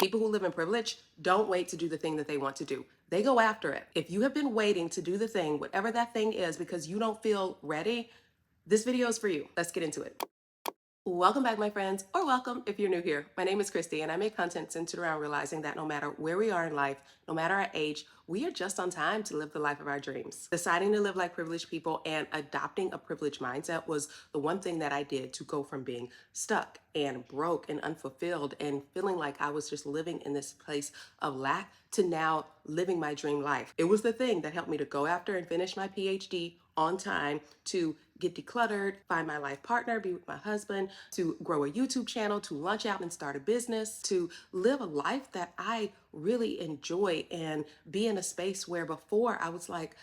People who live in privilege don't wait to do the thing that they want to do. They go after it. If you have been waiting to do the thing, whatever that thing is, because you don't feel ready, this video is for you. Let's get into it. Welcome back, my friends, or welcome if you're new here. My name is Christy, and I make content centered around realizing that no matter where we are in life, no matter our age, we are just on time to live the life of our dreams. Deciding to live like privileged people and adopting a privileged mindset was the one thing that I did to go from being stuck and broke and unfulfilled and feeling like I was just living in this place of lack to now living my dream life. It was the thing that helped me to go after and finish my PhD on time, to get decluttered, find my life partner, be with my husband, to grow a YouTube channel, to launch out and start a business, to live a life that I really enjoy and be in a space where before I was like,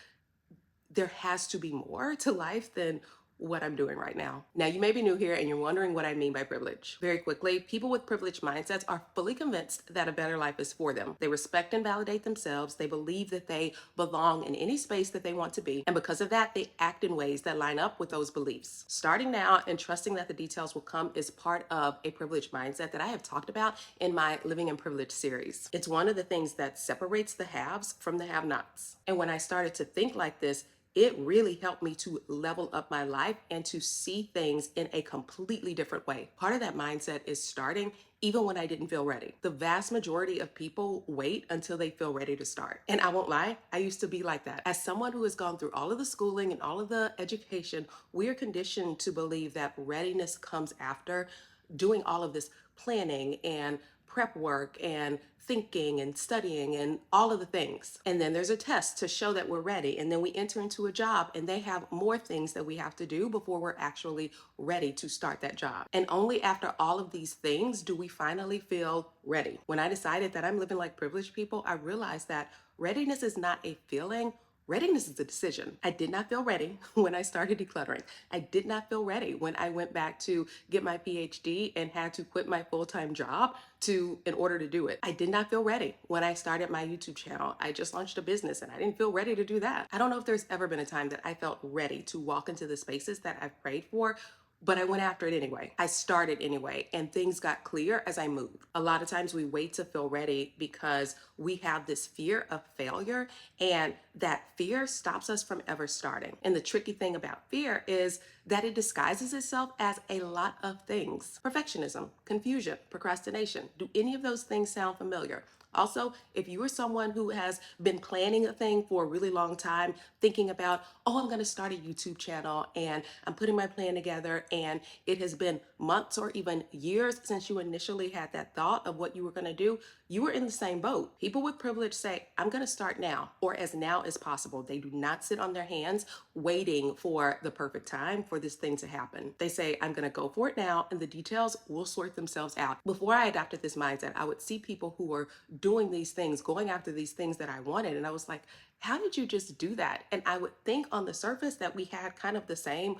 there has to be more to life than what I'm doing right now. Now, you may be new here and you're wondering what I mean by privilege. Very quickly, people with privileged mindsets are fully convinced that a better life is for them. They respect and validate themselves. They believe that they belong in any space that they want to be. And because of that, they act in ways that line up with those beliefs. Starting now and trusting that the details will come is part of a privileged mindset that I have talked about in my Living in Privilege series. It's one of the things that separates the haves from the have-nots. And when I started to think like this, it really helped me to level up my life and to see things in a completely different way. Part of that mindset is starting even when I didn't feel ready. The vast majority of people wait until they feel ready to start. And I won't lie, I used to be like that. As someone who has gone through all of the schooling and all of the education, we are conditioned to believe that readiness comes after doing all of this planning and prep work and thinking and studying and all of the things. And then there's a test to show that we're ready. And then we enter into a job and they have more things that we have to do before we're actually ready to start that job. And only after all of these things do we finally feel ready. When I decided that I'm living like privileged people, I realized that readiness is not a feeling. Readiness is a decision. I did not feel ready when I started decluttering. I did not feel ready when I went back to get my PhD and had to quit my full-time job in order to do it. I did not feel ready when I started my YouTube channel. I just launched a business and I didn't feel ready to do that. I don't know if there's ever been a time that I felt ready to walk into the spaces that I've prayed for, but I went after it anyway. I started anyway, and things got clear as I moved. A lot of times we wait to feel ready because we have this fear of failure, and that fear stops us from ever starting. And the tricky thing about fear is that it disguises itself as a lot of things. Perfectionism, confusion, procrastination. Do any of those things sound familiar? Also, if you are someone who has been planning a thing for a really long time, thinking about, oh, I'm going to start a YouTube channel and I'm putting my plan together, and it has been months or even years since you initially had that thought of what you were going to do, you were in the same boat. People with privilege say, I'm going to start now, or as now as possible. They do not sit on their hands waiting for the perfect time for this thing to happen. They say, I'm going to go for it now, and the details will sort themselves out. Before I adopted this mindset, I would see people who were doing these things, going after these things that I wanted. And I was like, how did you just do that? And I would think on the surface that we had kind of the same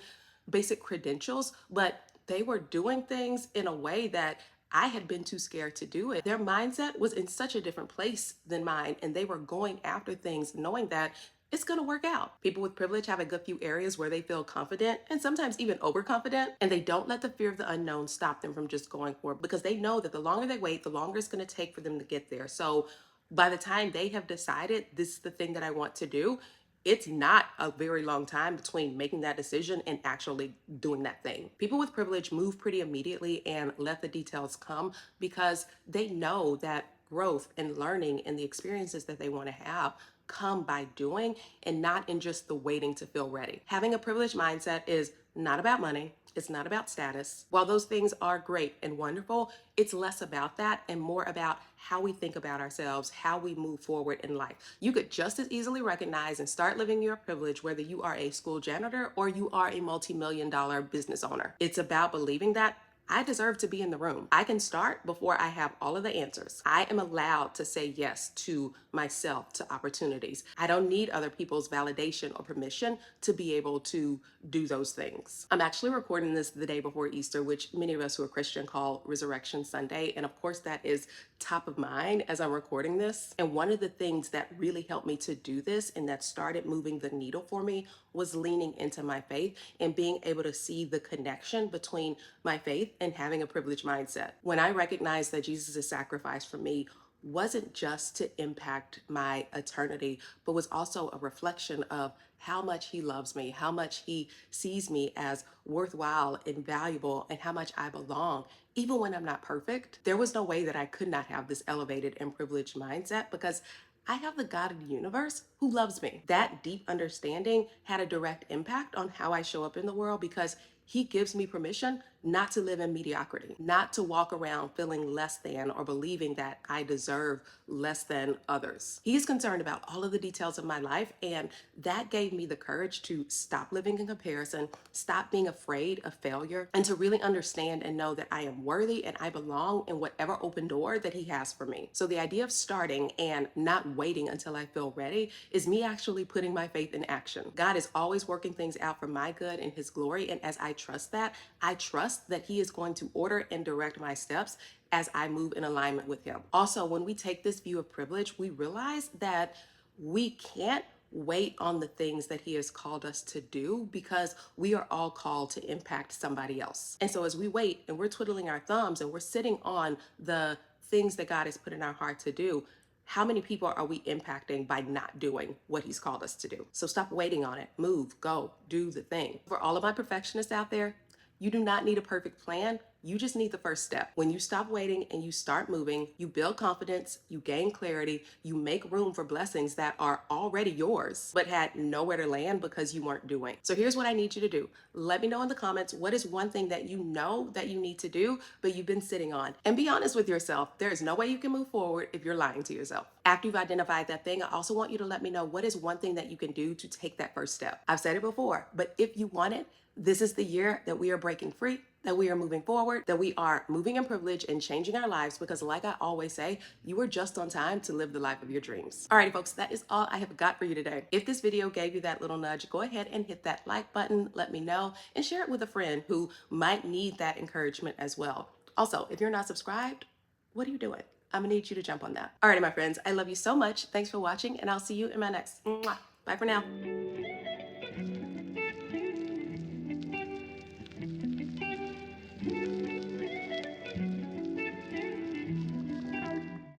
basic credentials, but they were doing things in a way that I had been too scared to do it. Their mindset was in such a different place than mine, and they were going after things knowing that it's going to work out. People with privilege have a good few areas where they feel confident and sometimes even overconfident, and they don't let the fear of the unknown stop them from just going for it, because they know that the longer they wait, the longer it's going to take for them to get there. So by the time they have decided this is the thing that I want to do, it's not a very long time between making that decision and actually doing that thing. People with privilege move pretty immediately and let the details come because they know that growth and learning and the experiences that they want to have come by doing and not in just the waiting to feel ready. Having a privileged mindset is not about money. It's not about status. While those things are great and wonderful, it's less about that and more about how we think about ourselves, how we move forward in life. You could just as easily recognize and start living your privilege whether you are a school janitor or you are a multi-million-dollar business owner. It's about believing that I deserve to be in the room. I can start before I have all of the answers. I am allowed to say yes to myself, to opportunities. I don't need other people's validation or permission to be able to do those things. I'm actually recording this the day before Easter, which many of us who are Christian call Resurrection Sunday. And of course, that is top of mind as I'm recording this. And one of the things that really helped me to do this and that started moving the needle for me was leaning into my faith and being able to see the connection between my faith and having a privileged mindset. When I recognized that Jesus' sacrifice for me wasn't just to impact my eternity, but was also a reflection of how much he loves me, how much he sees me as worthwhile and valuable, and how much I belong. Even when I'm not perfect, there was no way that I could not have this elevated and privileged mindset because I have the God of the universe who loves me. That deep understanding had a direct impact on how I show up in the world because he gives me permission not to live in mediocrity, not to walk around feeling less than or believing that I deserve less than others. He's concerned about all of the details of my life, and that gave me the courage to stop living in comparison, stop being afraid of failure, and to really understand and know that I am worthy and I belong in whatever open door that he has for me. So the idea of starting and not waiting until I feel ready is me actually putting my faith in action. God is always working things out for my good and his glory, and as I trust that, I trust that he is going to order and direct my steps as I move in alignment with him. Also, when we take this view of privilege, we realize that we can't wait on the things that he has called us to do because we are all called to impact somebody else. And so as we wait and we're twiddling our thumbs and we're sitting on the things that God has put in our heart to do, how many people are we impacting by not doing what he's called us to do? So stop waiting on it. Move, go, do the thing. For all of my perfectionists out there, you do not need a perfect plan. You just need the first step. When you stop waiting and you start moving, you build confidence, you gain clarity, you make room for blessings that are already yours, but had nowhere to land because you weren't doing. So here's what I need you to do. Let me know in the comments, what is one thing that you know that you need to do, but you've been sitting on? And be honest with yourself. There is no way you can move forward if you're lying to yourself. After you've identified that thing, I also want you to let me know what is one thing that you can do to take that first step. I've said it before, but if you want it, this is the year that we are breaking free, that we are moving forward, that we are moving in privilege and changing our lives because like I always say, you are just on time to live the life of your dreams. Alrighty folks, that is all I have got for you today. If this video gave you that little nudge, go ahead and hit that like button, let me know, and share it with a friend who might need that encouragement as well. Also, if you're not subscribed, what are you doing? I'm gonna need you to jump on that. Alrighty, my friends, I love you so much. Thanks for watching, and I'll see you in my next. Mwah. Bye for now.